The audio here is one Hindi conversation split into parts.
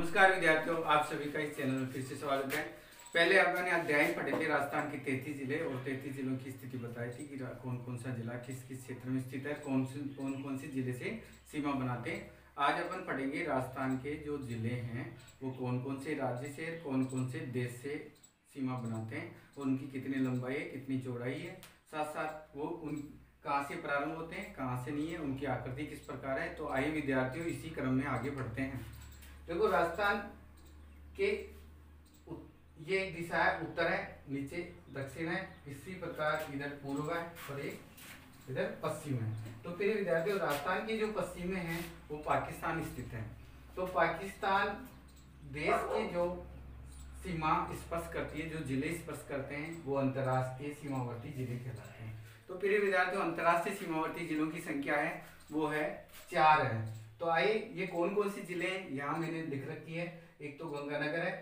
नमस्कार विद्यार्थियों, आप सभी का इस चैनल में फिर से स्वागत है। पहले आपने अध्याय पढ़े थे राजस्थान के 33 जिले और 33 जिलों की स्थिति बताई थी कि कौन कौन सा जिला किस किस क्षेत्र में स्थित है, कौन से जिले से सीमा बनाते हैं। आज अपन पढ़ेंगे राजस्थान के जो जिले हैं वो कौन कौन से राज्य से कौन कौन से देश से सीमा बनाते हैं और उनकी कितनी लंबाई है, कितनी चौड़ाई है, साथ साथ वो उन कहाँ से प्रारंभ होते हैं, कहाँ से नहीं है, उनकी आकृति किस प्रकार है। तो आइए विद्यार्थियों इसी क्रम में आगे बढ़ते हैं। देखो, राजस्थान के ये एक दिशा है, उत्तर है, नीचे दक्षिण है, इसी प्रकार इधर पूर्व है और एक इधर पश्चिम है। तो फिर विद्यार्थियों राजस्थान की जो पश्चिम में है वो पाकिस्तान स्थित है। तो पाकिस्तान देश के जो सीमा स्पर्श करती है, जो जिले स्पर्श करते हैं वो अंतर्राष्ट्रीय सीमावर्ती जिले कहलाते हैं। तो फिर विद्यार्थियों अंतर्राष्ट्रीय सीमावर्ती जिलों की संख्या है वो है 4 है। तो आइए ये कौन कौन से जिले हैं यहाँ मैंने लिख रखी है। एक तो गंगानगर है,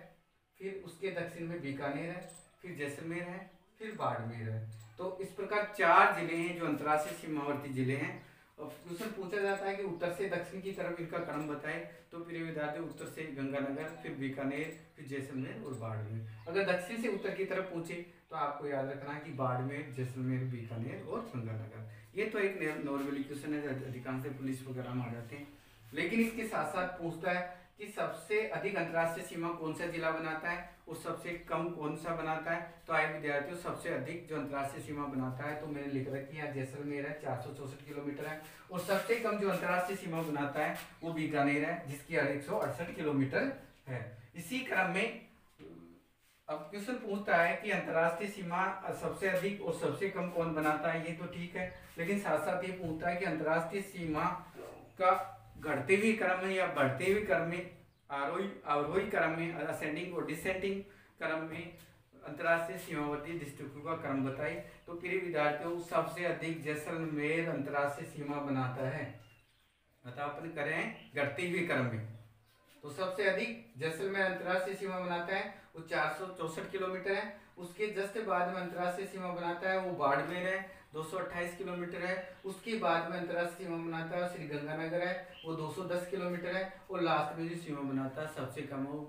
फिर उसके दक्षिण में बीकानेर है, फिर जैसलमेर है, फिर बाड़मेर है। तो इस प्रकार 4 जिले हैं जो अंतर्राष्ट्रीय सीमावर्ती जिले हैं। और क्वेश्चन पूछा जाता है कि उत्तर से दक्षिण की तरफ इनका क्रम बताएं। तो फिर विद्यार्थी उत्तर से गंगानगर, फिर बीकानेर, फिर जैसलमेर और बाड़मेर। अगर दक्षिण से उत्तर की तरफ पूछे तो आपको याद रखना है कि बाड़मेर, जैसलमेर, बीकानेर और गंगानगर। ये तो एक नॉर्मली क्वेश्चन है, अधिकांश पुलिस वगैरह में आ जाते हैं। लेकिन इसके साथ साथ पूछता है कि सबसे अधिक अंतर्राष्ट्रीय सीमा कौन सा जिला बनाता है और सबसे कम कौन सा बनाता है। तो आए विद्यार्थियों सबसे अधिक जो अंतर्राष्ट्रीय सीमा बनाता है तो मैंने लिख रखी है जैसलमेर है, 464 किलोमीटर है। और सबसे कम जो अंतर्राष्ट्रीय सीमा बनाता है वो बीकानेर है, जिसकी 168 किलोमीटर है। इसी क्रम में अब क्वेश्चन पूछता है कि अंतर्राष्ट्रीय सीमा सबसे अधिक और सबसे कम कौन बनाता है। ये तो ठीक है, लेकिन साथ साथ ये पूछता है कि अंतर्राष्ट्रीय सीमा का घटते हुए क्रम में या बढ़ते हुए क्रम में, आरोही क्रम में, असेंडिंग और डिसेंडिंग क्रम में अंतर्राष्ट्रीय सीमावर्ती डिस्ट्रिक्टों का क्रम बताइए। तो प्रिय विद्यार्थियों सबसे अधिक जैसलमेर अंतर्राष्ट्रीय सीमा बनाता है, अतः अपन करें घटते हुए क्रम में। तो सबसे अधिक जैसलमेर अंतर्राष्ट्रीय सीमा बनाता है, वो 464 किलोमीटर है। उसके जस्ट बाद में अंतर्राष्ट्रीय सीमा बनाता है वो बाड़मेर है, 228 किलोमीटर है। उसके बाद में अंतर्राष्ट्रीय सीमा बनाता है श्री गंगानगर है, वो 210 किलोमीटर है। और लास्ट में जो सीमा बनाता है सबसे कम वो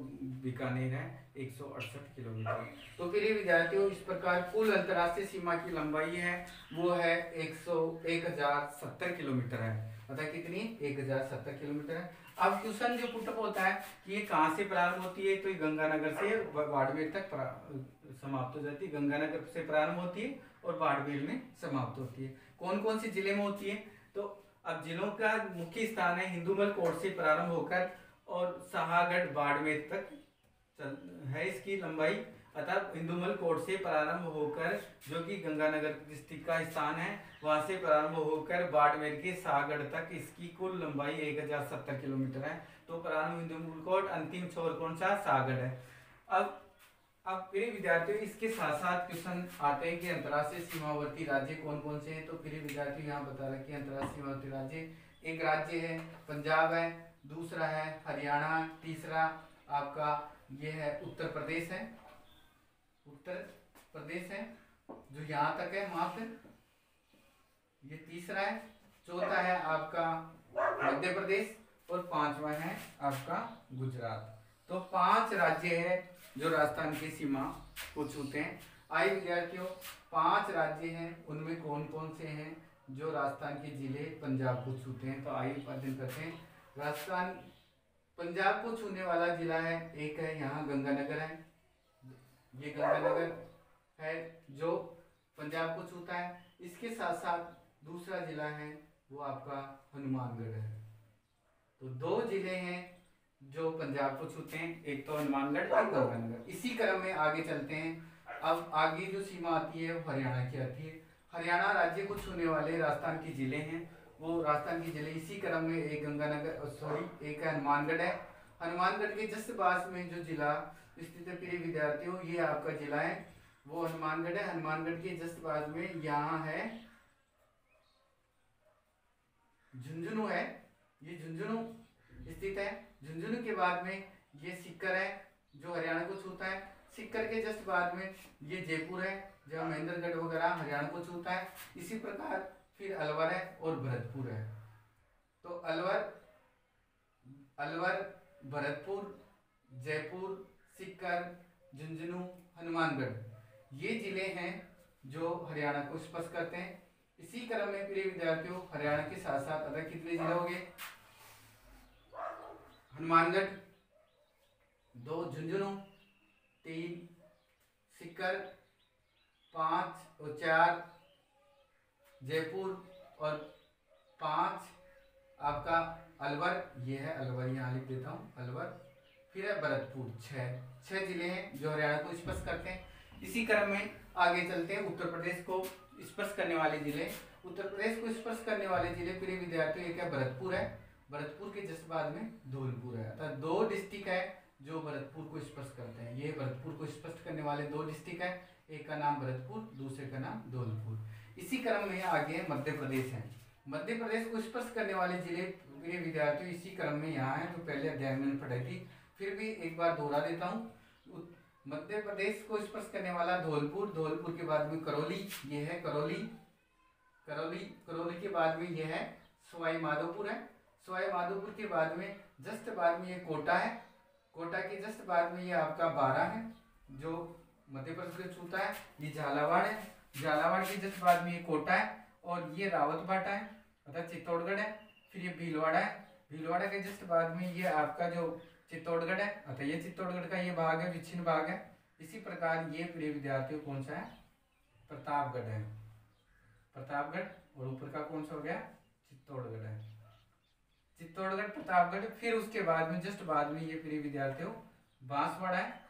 बीकानेर है, 168 किलोमीटर। तो फिर विद्यार्थियों इस प्रकार कुल अंतर्राष्ट्रीय सीमा की लंबाई है वो है 1070 किलोमीटर है। अतः कितनी 1070 किलोमीटर है। अब क्वेश्चन जो पुटअप होता है कि ये कहाँ से प्रारंभ होती है, तो ये गंगानगर से बाड़मेर तक समाप्त हो जाती है। गंगानगर से प्रारंभ होती है और बाड़मेर में समाप्त होती है। कौन कौन से जिले में होती है, तो अब जिलों का मुख्य स्थान है हिंदुमल कोट से प्रारंभ होकर और सहागढ़ बाड़मेर तक है इसकी लंबाई। अतः हिंदुमल कोट से प्रारंभ होकर जो कि गंगानगर डिस्ट्रिक्ट का स्थान है वहां से प्रारंभ होकर बाड़मेर के सागढ़ तक इसकी कुल लंबाई 1070 किलोमीटर है। तो प्रारंभ हिंदुमल कोट, अंतिम छोर कौन सा, सागढ़ है। अब प्रिय विद्यार्थियों इसके साथ साथ क्वेश्चन आते हैं कि अंतर्राष्ट्रीय सीमावर्ती राज्य कौन कौन से हैं। तो प्रिय विद्यार्थियों यहाँ बता रहे अंतर्राष्ट्रीय सीमावर्ती राज्य, एक राज्य है पंजाब है, दूसरा है हरियाणा, तीसरा आपका ये है उत्तर प्रदेश है, उत्तर प्रदेश है जो यहाँ तक है मात्र, ये तीसरा है। चौथा है आपका मध्य प्रदेश और पांचवा है आपका गुजरात। तो 5 राज्य है जो राजस्थान की सीमा को छूते हैं। आइए विद्यार्थियों 5 राज्य हैं उनमें कौन कौन से हैं जो राजस्थान के जिले पंजाब को छूते हैं। तो आइए अध्ययन करते हैं। राजस्थान पंजाब को छूने वाला जिला है, एक है यहाँ गंगानगर है, ये गंगानगर है जो पंजाब को छूता है। इसके साथ साथ दूसरा जिला है वो आपका हनुमानगढ़ है। तो 2 जिले हैं जो पंजाब को छूते हैं, एक तो हनुमानगढ़ और गंगानगर। इसी क्रम में आगे चलते हैं। अब आगे जो सीमा आती है वो हरियाणा की आती है। हरियाणा राज्य को छूने वाले राजस्थान के जिले हैं वो राजस्थान के जिले इसी क्रम में, एक गंगानगर एक हनुमानगढ़ है। हनुमानगढ़ के जस्ट पास में जो जिला स्थित है प्रिय विद्यार्थियों ये आपका जिला है वो हनुमानगढ़ है। हनुमानगढ़ के जस्ट पास में यहाँ है झुंझुनू है, ये झुंझुनू स्थित है। झुंझुनू के बाद में ये सीकर है जो हरियाणा को छूता है। सीकर के जस्ट बाद में ये जयपुर है जो महेंद्रगढ़ वगैरह हरियाणा को छूता है। इसी प्रकार फिर अलवर है और भरतपुर है। तो अलवर, भरतपुर जयपुर, सीकर, झुंझुनू, हनुमानगढ़, ये जिले हैं जो हरियाणा को स्पर्श करते हैं। इसी क्रम में प्रिय विद्यार्थियों हरियाणा के साथ साथ अगर कितने जिले हो गए, हनुमानगढ़, 2 झुंझुनू, 3 सीकर, 5 और 4 जयपुर और 5 आपका अलवर, ये है अलवर, यहाँ लिख देता हूँ अलवर। फिर है भरतपुर, 6 जिले हैं जो हरियाणा को स्पर्श करते हैं। इसी क्रम में आगे चलते हैं उत्तर प्रदेश को स्पर्श करने वाले जिले। उत्तर प्रदेश को स्पर्श करने वाले जिले प्रिय विद्यार्थियों एक है भरतपुर है, भरतपुर के जस्ट बाद में धौलपुर है। अर्थात 2 डिस्ट्रिक्ट है जो भरतपुर को स्पर्श करते हैं। ये भरतपुर को स्पर्श करने वाले 2 डिस्ट्रिक्ट है, एक का नाम भरतपुर, दूसरे का नाम धौलपुर। इसी क्रम में आगे मध्य प्रदेश है। मध्य प्रदेश को स्पर्श करने वाले जिले प्रिय विद्यार्थियों इसी क्रम में यहाँ है, जो पहले अध्याय में पढ़ाई थी, फिर भी एक बार दोहरा देता हूँ। मध्य प्रदेश को स्पर्श करने वाला धौलपुर, धौलपुर के बाद में करौली, ये है करौली, करौली के बाद में ये है सवाई माधोपुर है, सवाई माधोपुर के बाद में जस्ट बाद में ये कोटा है, कोटा के जस्ट बाद में ये आपका बारा है जो मध्य प्रदेश होता है, ये झालावाड़ है, झालावाड़ के जस्ट बाद में ये कोटा है, और ये रावतबाटा है अर्थात चित्तौड़गढ़ है। फिर ये भीलवाड़ा है, भीलवाड़ा के जस्ट बाद में ये आपका जो चित्तौड़गढ़ है अर्थात ये चित्तौड़गढ़ का ये भाग है, विच्छिन्न भाग है। इसी प्रकार ये प्रिय विद्यार्थियों कौन सा है, प्रतापगढ़ है, प्रतापगढ़, और ऊपर का कौन सा हो गया, चित्तौड़गढ़ है, चित्तौड़गढ़ प्रतापगढ़। फिर उसके बाद में जस्ट बाद में ये प्रिय विद्यार्थियों बांसवाड़ा है,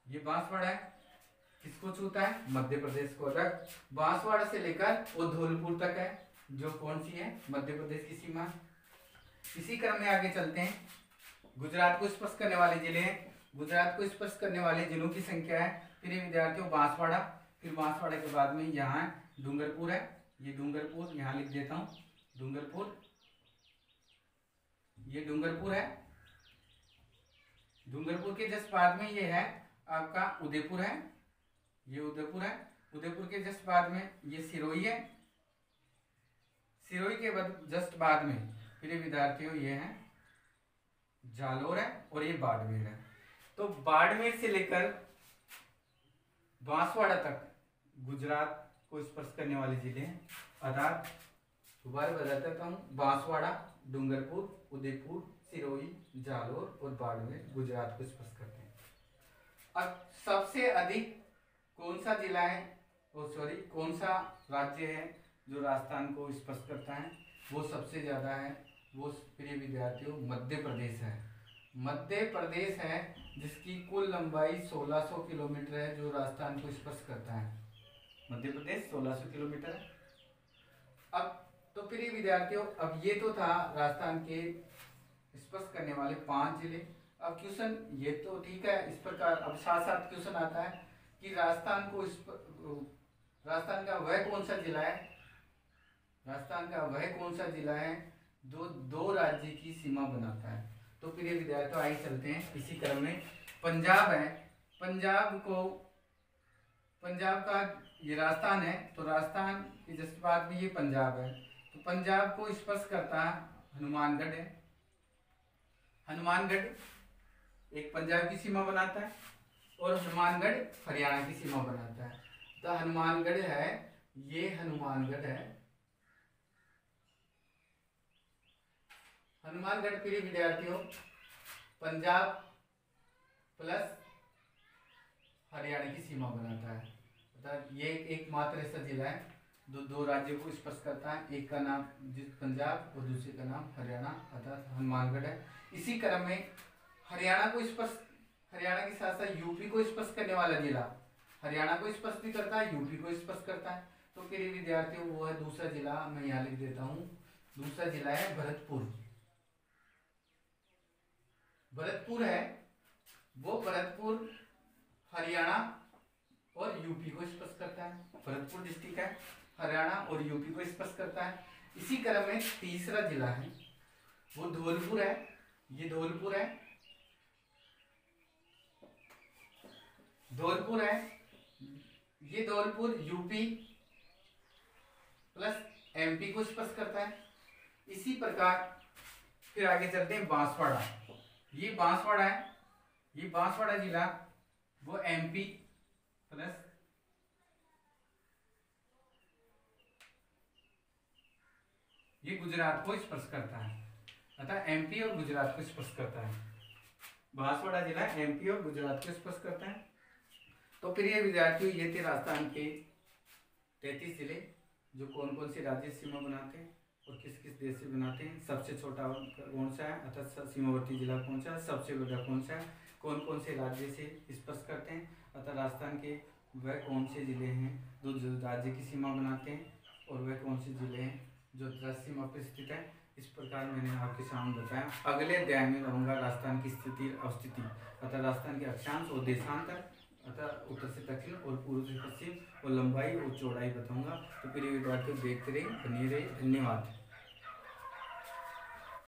ये बांसवाड़ा है, किसको छूता है, मध्य प्रदेश को। तक बांसवाड़ा से लेकर और धौलपुर तक है जो कौन सी है, मध्य प्रदेश की सीमा। इसी क्रम में आगे चलते हैं, गुजरात को स्पर्श करने वाले जिले हैं। गुजरात को स्पर्श करने वाले जिलों की संख्या है प्रिय विद्यार्थियों बांसवाड़ा, फिर बांसवाड़ा के बाद में यहाँ डूंगरपुर है, ये डूंगरपुर यहाँ लिख देता हूँ, डूंगरपुर, ये डूंगरपुर है, डूंगरपुर के जस्ट बाद में ये है आपका उदयपुर है, ये उदयपुर है, उदयपुर के जस्ट बाद में ये सिरोही है, सिरोही के बाद जस्ट बाद में प्रिय विद्यार्थियों ये है जालोर है, और ये बाड़मेर है। तो बाड़मेर से लेकर बांसवाड़ा तक गुजरात को स्पर्श करने वाले जिले हैं। अर्थात दोबारा बताता हूँ, बांसवाड़ा, डूंगरपुर, उदयपुर, सिरोही, जालोर और बाड़मेर गुजरात को स्पर्श करते हैं। अब सबसे अधिक कौन सा जिला है, कौन सा राज्य है जो राजस्थान को स्पर्श करता है, वो सबसे ज़्यादा है, वो प्रिय विद्यार्थियों मध्य प्रदेश है। मध्य प्रदेश है जिसकी कुल लंबाई 1600 किलोमीटर है जो राजस्थान को स्पर्श करता है। मध्य प्रदेश 1600 किलोमीटर है। अब तो प्रिय विद्यार्थियों अब ये तो था राजस्थान के स्पर्श करने वाले 5 जिले। अब क्वेश्चन ये तो ठीक है, इस प्रकार अब साथ साथ क्वेश्चन आता है कि राजस्थान का वह कौन सा जिला है, राजस्थान का वह कौन सा जिला है जो 2 राज्य की सीमा बनाता है। तो प्रिय विद्यार्थियों आइए चलते हैं इसी क्रम में। पंजाब है, पंजाब का ये राजस्थान है, तो राजस्थान के जस्ट बाद में ये पंजाब है, तो पंजाब को स्पर्श करता है हनुमानगढ़ है, हनुमानगढ़ एक पंजाब की सीमा बनाता है और हनुमानगढ़ हरियाणा की सीमा बनाता है। तो हनुमानगढ़ है, ये हनुमानगढ़ है, हनुमानगढ़ प्रिय विद्यार्थियों पंजाब प्लस हरियाणा की सीमा बनाता है। अर्थात ये एकमात्र ऐसा जिला है जो 2 राज्यों को स्पर्श करता है, एक का नाम पंजाब और दूसरे का नाम हरियाणा, अर्थात हनुमानगढ़ है। इसी क्रम में हरियाणा के साथ साथ यूपी को स्पर्श करने वाला जिला, हरियाणा को स्पर्श भी करता है, यूपी को स्पर्श करता है। तो प्रिय विद्यार्थियों वो है दूसरा जिला, मैं यहाँ लिख देता हूँ, दूसरा जिला है भरतपुर। भरतपुर है वो, भरतपुर हरियाणा और यूपी को स्पर्श करता है। भरतपुर डिस्ट्रिक्ट है, हरियाणा और यूपी को स्पर्श करता है। इसी क्रम में तीसरा जिला है वो धौलपुर है, ये धौलपुर है, धौलपुर है, ये धौलपुर यूपी प्लस एमपी को स्पर्श करता है। इसी प्रकार फिर आगे चलते हैं बांसवाड़ा, ये बांसवाड़ा है, ये बांसवाड़ा जिला वो एमपी प्लस ये गुजरात को स्पर्श करता है, अतः एमपी और गुजरात को स्पर्श करता है। बांसवाड़ा जिला एमपी और गुजरात को स्पर्श करता है। तो फिर ये विद्यार्थियों ये थे राजस्थान के 33 जिले जो कौन कौन सी राज्य सीमा बनाते हैं और किस किस देश से बनाते हैं। सबसे छोटा कौन सा है अर्थात सीमावर्ती जिला कौन सा है, सबसे बड़ा कौन सा है, कौन कौन से राज्य से स्पर्श करते हैं अतः राजस्थान के वह कौन से जिले हैं जो राज्य की सीमा बनाते हैं और वह कौन से जिले हैं जो सीमा पर स्थित है। इस प्रकार मैंने आपके सामने बताया। अगले अध्याय में रहूंगा राजस्थान की स्थिति अवस्थिति अतः राजस्थान के अक्षांश और देशांतर अतः उत्तर से दक्षिण और पूर्व से पश्चिम और लंबाई और चौड़ाई बताऊंगा। तो फिर विद्यार्थियों देखते रहिए, बने रहिए। धन्यवाद।